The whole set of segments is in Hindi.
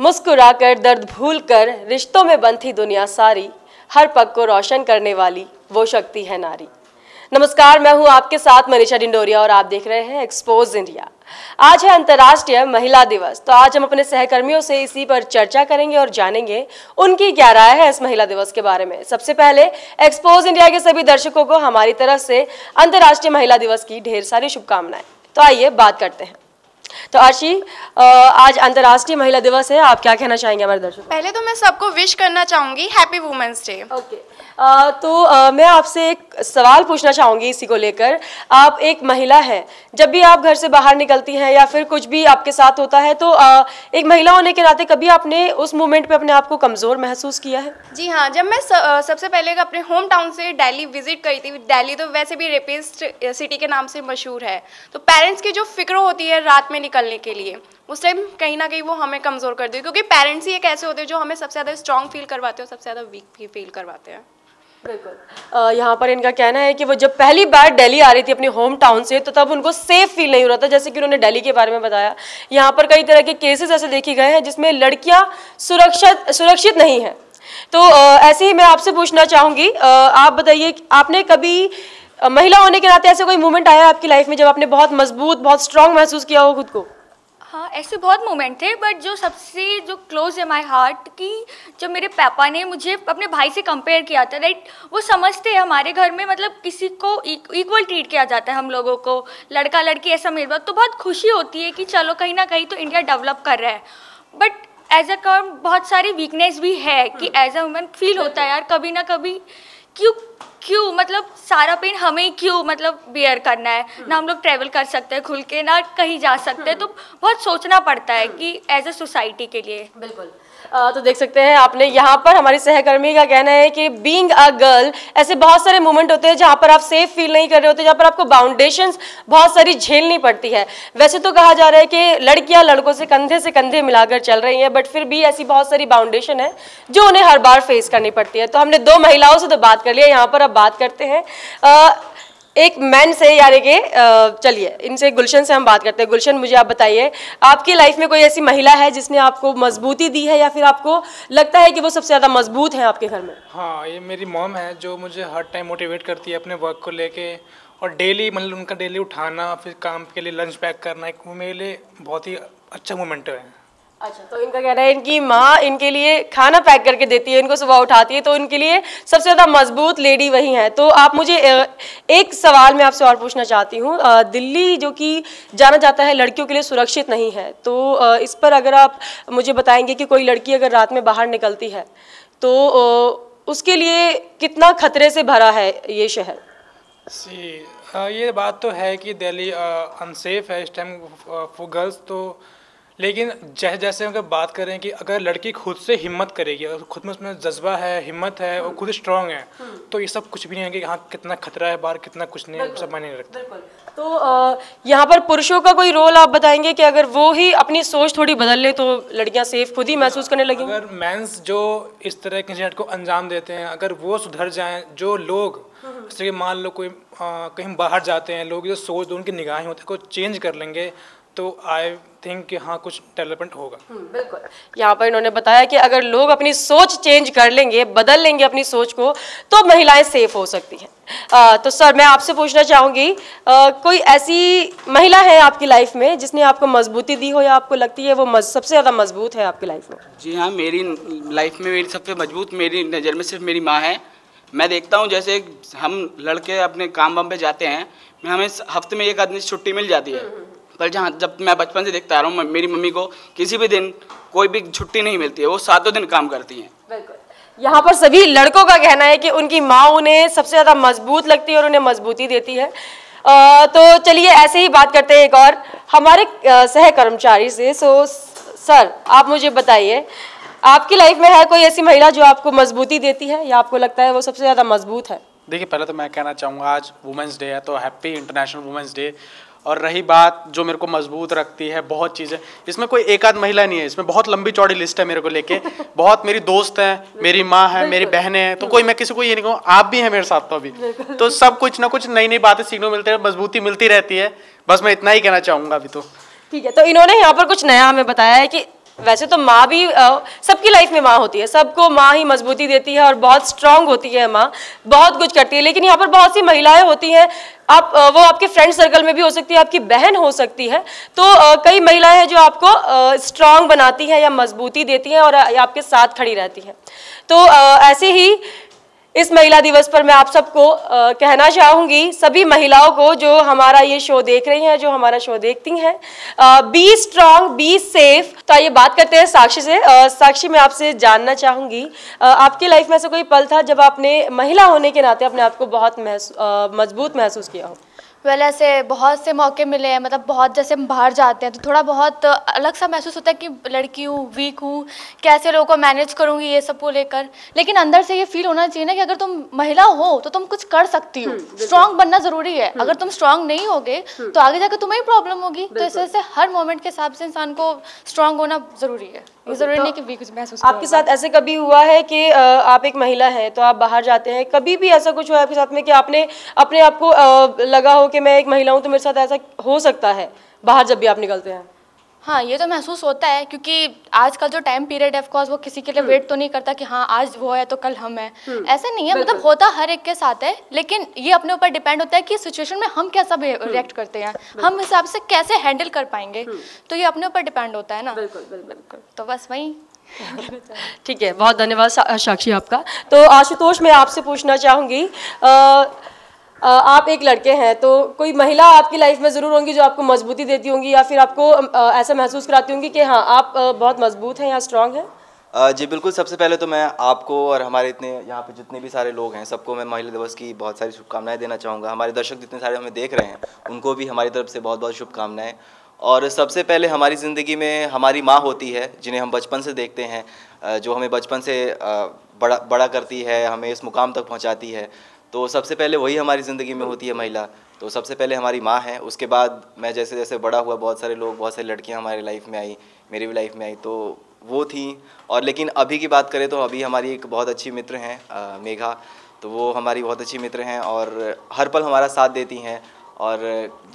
मुस्कुराकर दर्द भूलकर रिश्तों में बंधी दुनिया सारी, हर पग को रोशन करने वाली वो शक्ति है नारी। नमस्कार, मैं हूं आपके साथ मनीषा डिंडोरिया और आप देख रहे हैं एक्सपोज इंडिया। आज है अंतर्राष्ट्रीय महिला दिवस, तो आज हम अपने सहकर्मियों से इसी पर चर्चा करेंगे और जानेंगे उनकी क्या राय है इस महिला दिवस के बारे में। सबसे पहले एक्सपोज इंडिया के सभी दर्शकों को हमारी तरफ से अंतर्राष्ट्रीय महिला दिवस की ढेर सारी शुभकामनाएं। तो आइए बात करते हैं। तो आशी, आज अंतर्राष्ट्रीय महिला दिवस है, आप क्या कहना चाहेंगे हमारे दर्शकों? पहले तो मैं सबको विश करना चाहूंगी हैप्पी वुमेन्स डे। ओके, तो मैं आपसे एक सवाल पूछना चाहूंगी इसी को लेकर। आप एक महिला हैं, जब भी आप घर से बाहर निकलती हैं या फिर कुछ भी आपके साथ होता है तो एक महिला होने के नाते कभी आपने उस मोमेंट पे अपने आप को कमज़ोर महसूस किया है? जी हाँ, जब मैं सबसे पहले अपने होम टाउन से दिल्ली विजिट करी थी। दिल्ली तो वैसे भी रेपिस्ट सिटी के नाम से मशहूर है, तो पेरेंट्स की जो फिक्र होती है रात में निकलने के लिए, उस टाइम कहीं ना कहीं वो हमें कमज़ोर कर दी, क्योंकि पेरेंट्स ही एक ऐसे होते हैं जो हमें सबसे ज़्यादा स्ट्रॉन्ग फील करवाते हैं और सबसे ज़्यादा वीक भी फील करवाते हैं। बिल्कुल, यहाँ पर इनका कहना है कि वो जब पहली बार दिल्ली आ रही थी अपने होम टाउन से, तो तब उनको सेफ फील नहीं हो रहा था। जैसे कि उन्होंने दिल्ली के बारे में बताया, यहाँ पर कई तरह के केसेस ऐसे देखे गए हैं जिसमें लड़कियाँ सुरक्षित नहीं हैं। तो ऐसे ही मैं आपसे पूछना चाहूँगी, आप बताइए, आपने कभी महिला होने के नाते ऐसे कोई मोमेंट आया आपकी लाइफ में जब आपने बहुत मजबूत, बहुत स्ट्रांग महसूस किया हो खुद को? हाँ, ऐसे बहुत मोमेंट थे, बट जो सबसे क्लोज है माय हार्ट की, जब मेरे पापा ने मुझे अपने भाई से कंपेयर किया था, राइट। वो समझते हैं हमारे घर में मतलब किसी को इक्वल ट्रीट किया जाता है, हम लोगों को लड़का लड़की ऐसा मेरे बात, तो बहुत खुशी होती है कि चलो कहीं ना कहीं तो इंडिया डेवलप कर रहा है। बट एज अ कर्म बहुत सारी वीकनेस भी है कि एज अ वुमेन फील होता है यार कभी ना कभी, क्यों मतलब सारा पेन हमें क्यों मतलब बियर करना है ना, हम लोग ट्रैवल कर सकते हैं खुल के, ना कहीं जा सकते हैं, तो बहुत सोचना पड़ता है कि एज अ सोसाइटी के लिए। बिल्कुल, तो देख सकते हैं आपने यहाँ पर हमारी सहकर्मी का कहना है कि बीइंग अ गर्ल ऐसे बहुत सारे मोमेंट होते हैं जहाँ पर आप सेफ फील नहीं कर रहे होते, जहाँ पर आपको बाउंडेशंस बहुत सारी झेलनी पड़ती है। वैसे तो कहा जा रहा है कि लड़कियाँ लड़कों से कंधे मिलाकर चल रही हैं, बट फिर भी ऐसी बहुत सारी बाउंडेशन है जो उन्हें हर बार फेस करनी पड़ती है। तो हमने दो महिलाओं से तो बात कर लिया, यहाँ पर अब बात करते हैं एक मैन से, यानी कि चलिए इनसे, गुलशन से हम बात करते हैं। गुलशन, मुझे आप बताइए, आपकी लाइफ में कोई ऐसी महिला है जिसने आपको मजबूती दी है या फिर आपको लगता है कि वो सबसे ज़्यादा मजबूत है आपके घर में? हाँ, ये मेरी मॉम है जो मुझे हर टाइम मोटिवेट करती है अपने वर्क को लेके, और डेली मतलब उनका डेली उठाना, फिर काम के लिए लंच पैक करना, एक वो मेरे लिए बहुत ही अच्छा मोमेंट है। अच्छा, तो इनका कहना है इनकी माँ इनके लिए खाना पैक करके देती है, इनको सुबह उठाती है, तो इनके लिए सबसे ज़्यादा मजबूत लेडी वही है। तो आप मुझे एक सवाल मैं आपसे और पूछना चाहती हूँ। दिल्ली जो कि जाना जाता है लड़कियों के लिए सुरक्षित नहीं है, तो इस पर अगर आप मुझे बताएंगे कि कोई लड़की अगर रात में बाहर निकलती है तो उसके लिए कितना खतरे से भरा है ये शहर? ये बात तो है कि दिल्ली अनसेफ है इस टाइम फॉर गर्ल्स, तो लेकिन जैसे जैसे अगर बात करें कि अगर लड़की खुद से हिम्मत करेगी, अगर खुद में उसमें जज्बा है, हिम्मत है और खुद स्ट्रांग है, तो ये सब कुछ भी नहीं है कि हाँ कितना खतरा है बाहर, कितना कुछ नहीं है, सब मायने नहीं रखता। तो यहाँ पर पुरुषों का कोई रोल आप बताएंगे कि अगर वो ही अपनी सोच थोड़ी बदल ले तो लड़कियाँ सेफ खुद ही महसूस करने लगेंगी? अगर मेंस जो इस तरह के इंसिडेंट को अंजाम देते हैं, अगर वो सुधर जाएं, जो लोग जैसे कि मान लो कोई कहीं बाहर जाते हैं, लोग जो सोच उनकी निगाहें होती है को चेंज कर लेंगे, तो आई थिंक कि हाँ कुछ डेवलपमेंट होगा। बिल्कुल, यहाँ पर इन्होंने बताया कि अगर लोग अपनी सोच चेंज कर लेंगे, बदल लेंगे अपनी सोच को, तो महिलाएं सेफ हो सकती हैं। तो सर, मैं आपसे पूछना चाहूँगी, कोई ऐसी महिला है आपकी लाइफ में जिसने आपको मजबूती दी हो या आपको लगती है वो सबसे ज़्यादा मजबूत है आपकी लाइफ में? जी हाँ, मेरी लाइफ में मेरी सबसे मजबूत मेरी नज़र में सिर्फ मेरी माँ है। मैं देखता हूँ जैसे हम लड़के अपने काम वाम पे जाते हैं, हमें हफ्ते में एक आदमी से छुट्टी मिल जाती है, पर जब मैं बचपन से देखता आ रहा हूँ, मेरी मम्मी को किसी भी दिन कोई भी छुट्टी नहीं मिलती है, वो 7 दिन काम करती हैं। बिल्कुल, यहाँ पर सभी लड़कों का कहना है कि उनकी माँ उन्हें सबसे ज़्यादा मजबूत लगती है और उन्हें मजबूती देती है। तो चलिए ऐसे ही बात करते हैं एक और हमारे सह कर्मचारी से। सर, आप मुझे बताइए, आपकी लाइफ में है कोई ऐसी महिला जो आपको मजबूती देती है या आपको लगता है वो सबसे ज़्यादा मजबूत है? देखिए, पहले तो मैं कहना चाहूँगा आज वुमेंस डे है, तो हैप्पी इंटरनेशनल वुमेंस डे। और रही बात जो मेरे को मजबूत रखती है, बहुत चीज़ें, इसमें कोई एक आध महिला नहीं है, इसमें बहुत लंबी चौड़ी लिस्ट है मेरे को लेके। बहुत मेरी दोस्त हैं, मेरी माँ है, मेरी बहनें हैं, तो कोई मैं किसी को ये नहीं कहूँ, आप भी हैं मेरे साथ तो अभी, तो सब कुछ ना कुछ नई नई बातें सीखने को मिलती है, मजबूती मिलती रहती है। बस मैं इतना ही कहना चाहूँगा अभी तो। ठीक है, तो इन्होंने यहाँ पर कुछ नया हमें बताया है कि वैसे तो माँ भी सबकी लाइफ में माँ होती है, सबको माँ ही मजबूती देती है और बहुत स्ट्रांग होती है माँ, बहुत कुछ करती है। लेकिन यहाँ पर बहुत सी महिलाएं होती हैं, आप वो आपके फ्रेंड सर्कल में भी हो सकती है, आपकी बहन हो सकती है, तो कई महिलाएं हैं जो आपको स्ट्रांग बनाती हैं या मजबूती देती हैं और आपके साथ खड़ी रहती हैं। तो ऐसे ही इस महिला दिवस पर मैं आप सबको कहना चाहूँगी, सभी महिलाओं को जो हमारा ये शो देख रही हैं, जो हमारा शो देखती हैं, बी स्ट्रांग, बी सेफ। तो आइए बात करते हैं साक्षी से। साक्षी, मैं आपसे जानना चाहूँगी, आपकी लाइफ में ऐसा कोई पल था जब आपने महिला होने के नाते अपने आप को बहुत मजबूत महसूस किया हो? ऐसे बहुत से मौके मिले हैं, मतलब बहुत, जैसे हम बाहर जाते हैं तो थोड़ा बहुत अलग सा महसूस होता है कि लड़की हूँ, वीक हूँ, कैसे लोगों को मैनेज करूँगी ये सब को लेकर। लेकिन अंदर से ये फील होना चाहिए ना कि अगर तुम महिला हो तो तुम कुछ कर सकती हो। स्ट्रांग बनना ज़रूरी है। अगर तुम स्ट्रांग नहीं होगे तो आगे जाकर तुम्हें ही प्रॉब्लम होगी। तो इस वजह से हर मोमेंट के हिसाब से इंसान को स्ट्रांग होना ज़रूरी है। ये ज़रूरी नहीं कि वीक महसूस। आपके साथ ऐसे कभी हुआ है कि आप एक महिला हैं तो आप बाहर जाते हैं, कभी भी ऐसा कुछ हुआ आपके साथ में कि आपने अपने आप को लगा हो कि मैं एक महिला हूँ तो मेरे साथ ऐसा हो सकता है बाहर जब भी आप निकलते हैं? हाँ, ये तो महसूस होता है, क्योंकि आजकल जो टाइम पीरियड है, ऑफ कोर्स वो किसी के लिए वेट तो नहीं करता कि हाँ आज वो है तो कल हम हैं। ऐसा नहीं है, मतलब होता हर एक के साथ है, लेकिन ये अपने ऊपर डिपेंड होता है कि सिचुएशन में हम कैसा रिएक्ट करते हैं, हम हिसाब से कैसे हैंडल कर पाएंगे। तो ये अपने ऊपर डिपेंड होता है ना। बिल्कुल बिल्कुल। तो बस वही। ठीक है, बहुत धन्यवाद साक्षी आपका। तो आशुतोष, मैं आपसे पूछना चाहूँगी, आप एक लड़के हैं तो कोई महिला आपकी लाइफ में ज़रूर होंगी जो आपको मजबूती देती होंगी या फिर आपको ऐसा महसूस कराती होंगी कि हाँ आप बहुत मजबूत हैं या स्ट्रांग हैं? जी बिल्कुल। सबसे पहले तो मैं आपको और हमारे इतने यहाँ पे जितने भी सारे लोग हैं सबको मैं महिला दिवस की बहुत सारी शुभकामनाएं देना चाहूँगा। हमारे दर्शक जितने सारे हमें देख रहे हैं उनको भी हमारी तरफ से बहुत बहुत शुभकामनाएं। और सबसे पहले हमारी ज़िंदगी में हमारी माँ होती है जिन्हें हम बचपन से देखते हैं, जो हमें बचपन से बड़ा करती है, हमें इस मुकाम तक पहुँचाती है। तो सबसे पहले वही हमारी ज़िंदगी में होती है महिला। तो सबसे पहले हमारी माँ है। उसके बाद मैं जैसे जैसे बड़ा हुआ बहुत सारे लोग, बहुत सारी लड़कियाँ हमारी लाइफ में आई, मेरी भी लाइफ में आई, तो वो थी। और लेकिन अभी की बात करें तो अभी हमारी एक बहुत अच्छी मित्र हैं मेघा, तो वो हमारी बहुत अच्छी मित्र हैं और हर पल हमारा साथ देती हैं। और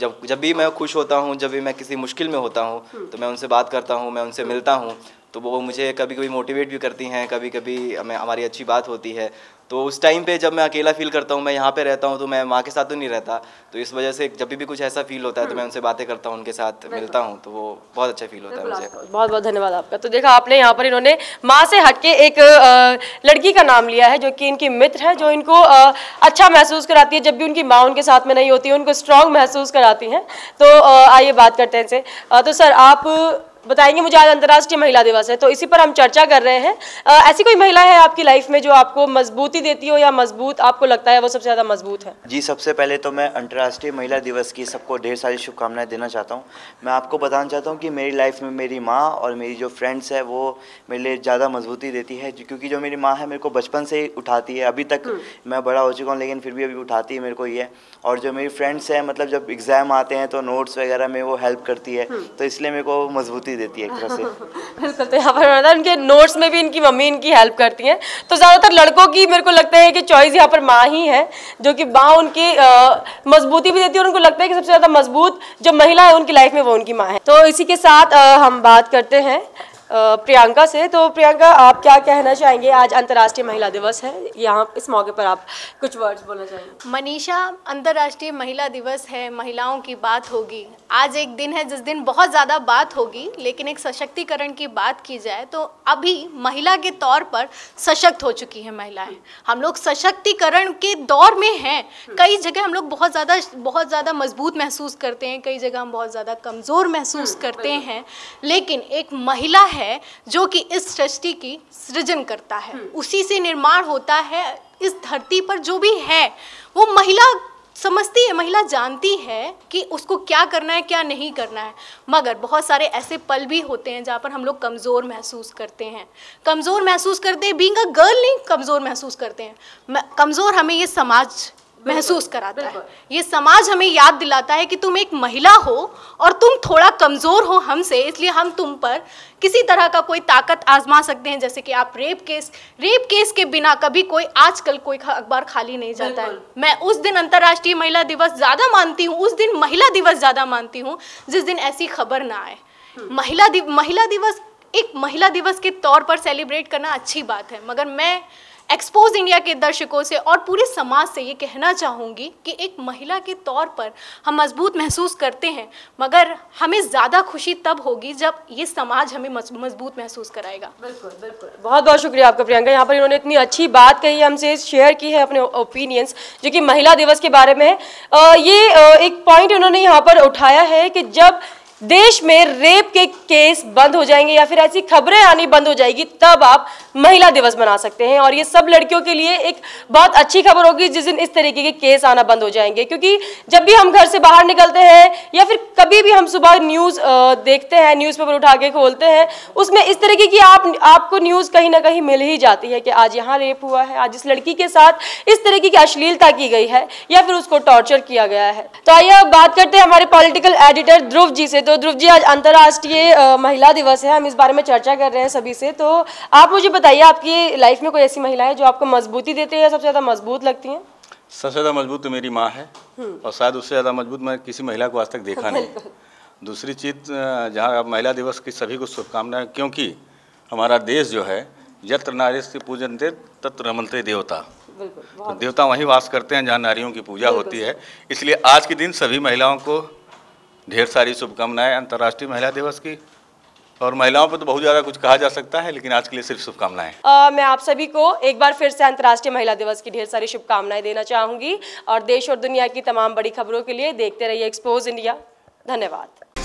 जब भी मैं खुश होता हूँ, जब भी मैं किसी मुश्किल में होता हूँ तो मैं उनसे बात करता हूँ, मैं उनसे मिलता हूँ, तो वो मुझे कभी कभी मोटिवेट भी करती हैं, कभी कभी हमारी अच्छी बात होती है। तो उस टाइम पे जब मैं अकेला फील करता हूँ, मैं यहाँ पे रहता हूँ तो मैं माँ के साथ तो नहीं रहता, तो इस वजह से जब भी कुछ ऐसा फील होता है तो मैं उनसे बातें करता हूँ, उनके साथ मिलता हूँ, तो वो बहुत अच्छा फील होता है मुझे। बहुत बहुत धन्यवाद आपका। तो देखा आपने, यहाँ पर इन्होंने माँ से हटके एक लड़की का नाम लिया है जो कि इनकी मित्र है, जो इनको अच्छा महसूस कराती है जब भी उनकी माँ उनके साथ में नहीं होती है, उनको स्ट्रांग महसूस कराती हैं। तो आइए बात करते हैं इनसे। तो सर, आप बताएंगे मुझे, आज अंतर्राष्ट्रीय महिला दिवस है तो इसी पर हम चर्चा कर रहे हैं, ऐसी कोई महिला है आपकी लाइफ में जो आपको मजबूती देती हो या मजबूत आपको लगता है वो सबसे ज़्यादा मजबूत है? जी, सबसे पहले तो मैं अंतर्राष्ट्रीय महिला दिवस की सबको ढेर सारी शुभकामनाएं देना चाहता हूं। मैं आपको बताना चाहता हूं कि मेरी लाइफ में मेरी माँ और मेरी जो फ्रेंड्स है वो मेरे लिए ज़्यादा मजबूती देती है, क्योंकि जो मेरी माँ है मेरे को बचपन से ही उठाती है। अभी तक मैं बड़ा हो चुका हूँ लेकिन फिर भी अभी उठाती है मेरे को ये। और जो मेरी फ्रेंड्स हैं, मतलब जब एग्ज़ाम आते हैं तो नोट्स वगैरह में वो हेल्प करती है, तो इसलिए मेरे को मजबूती देती है एक तरह से। बिल्कुल। तो यहाँ पर उनके नोट्स में भी इनकी मम्मी इनकी हेल्प करती हैं। तो ज़्यादातर लड़कों की मेरे को लगता है कि चॉइस यहाँ पर माँ ही है, जो कि माँ उनकी मजबूती भी देती है और उनको लगता है कि सबसे ज़्यादा मजबूत जो महिला है उनकी लाइफ में वो उनकी माँ है। तो इसी के साथ हम बात करते हैं प्रियंका से। तो प्रियंका, आप क्या कहना चाहेंगे? आज अंतर्राष्ट्रीय महिला दिवस है, यहाँ इस मौके पर आप कुछ वर्ड्स बोलना चाहेंगे? मनीषा, अंतर्राष्ट्रीय महिला दिवस है, महिलाओं की बात होगी। आज एक दिन है जिस दिन बहुत ज़्यादा बात होगी, लेकिन एक सशक्तिकरण की बात की जाए तो अभी महिला के तौर पर सशक्त हो चुकी है महिलाएं। हम लोग सशक्तिकरण के दौर में हैं। कई जगह हम लोग बहुत ज़्यादा मजबूत महसूस करते हैं, कई जगह हम बहुत ज़्यादा कमज़ोर महसूस करते हैं, लेकिन एक महिला है जो कि इस सृष्टि की सृजन करता है, उसी से निर्माण होता है। इस धरती पर जो भी है वो महिला समझती है, महिला जानती है कि उसको क्या करना है क्या नहीं करना है। मगर बहुत सारे ऐसे पल भी होते हैं जहाँ पर हम लोग कमज़ोर महसूस करते हैं। कमज़ोर महसूस करते हैं, बीइंग अ गर्ल नहीं कमज़ोर महसूस करते हैं। कमज़ोर हमें ये समाज महसूस कराता है, ये समाज हमें याद दिलाता है कि तुम एक महिला हो और तुम थोड़ा कमज़ोर हो हमसे, इसलिए हम तुम पर किसी तरह का कोई ताकत आजमा सकते हैं। जैसे कि आप रेप केस के बिना कभी कोई आजकल कोई अखबार खाली नहीं जाता है। मैं उस दिन अंतर्राष्ट्रीय महिला दिवस ज़्यादा मानती हूँ, उस दिन महिला दिवस ज़्यादा मानती हूँ जिस दिन ऐसी खबर ना आए। महिला दिवस एक महिला दिवस के तौर पर सेलिब्रेट करना अच्छी बात है, मगर मैं एक्सपोज इंडिया के दर्शकों से और पूरे समाज से ये कहना चाहूँगी कि एक महिला के तौर पर हम मजबूत महसूस करते हैं, मगर हमें ज़्यादा खुशी तब होगी जब ये समाज हमें मजबूत महसूस कराएगा। बिल्कुल बिल्कुल, बहुत बहुत शुक्रिया आपका प्रियंका, यहाँ पर इन्होंने इतनी अच्छी बात कही, हमसे शेयर की है अपने ओपिनियंस जो कि महिला दिवस के बारे में है। एक पॉइंट उन्होंने यहाँ पर उठाया है कि जब देश में रेप के केस बंद हो जाएंगे या फिर ऐसी खबरें आनी बंद हो जाएगी तब आप महिला दिवस मना सकते हैं, और ये सब लड़कियों के लिए एक बहुत अच्छी खबर होगी जिस दिन इस तरीके के केस आना बंद हो जाएंगे। क्योंकि जब भी हम घर से बाहर निकलते हैं या फिर कभी भी हम सुबह न्यूज़ देखते हैं, न्यूज़पेपर उठा के खोलते हैं, उसमें इस तरीके की आपको न्यूज़ कहीं ना कहीं मिल ही जाती है कि आज यहाँ रेप हुआ है, आज इस लड़की के साथ इस तरीके की अश्लीलता की गई है या फिर उसको टॉर्चर किया गया है। तो आइए अब बात करते हैं हमारे पॉलिटिकल एडिटर ध्रुव जी से। तो ध्रुव जी, आज अंतर्राष्ट्रीय महिला दिवस है, हम इस बारे में चर्चा कर रहे हैं सभी से, तो आप मुझे बताइए आपकी लाइफ में कोई ऐसी महिला है जो आपको मजबूती देती है या सबसे ज़्यादा मजबूत लगती है? सबसे ज़्यादा मजबूत तो मेरी माँ है, और शायद उससे ज़्यादा मजबूत मैं किसी महिला को आज तक देखा नहीं। दूसरी चीज़, जहाँ महिला दिवस की सभी को शुभकामनाएं, क्योंकि हमारा देश जो है यत्र नारीस्ति पूजन्ते तत्र रमन्ते देवता, तो देवता वहीं वास करते हैं जहाँ नारियों की पूजा होती है। इसलिए आज के दिन सभी महिलाओं को ढेर सारी शुभकामनाएं अंतर्राष्ट्रीय महिला दिवस की। और महिलाओं पर तो बहुत ज़्यादा कुछ कहा जा सकता है, लेकिन आज के लिए सिर्फ शुभकामनाएं। मैं आप सभी को एक बार फिर से अंतर्राष्ट्रीय महिला दिवस की ढेर सारी शुभकामनाएं देना चाहूँगी, और देश और दुनिया की तमाम बड़ी खबरों के लिए देखते रहिए एक्सपोज इंडिया। धन्यवाद।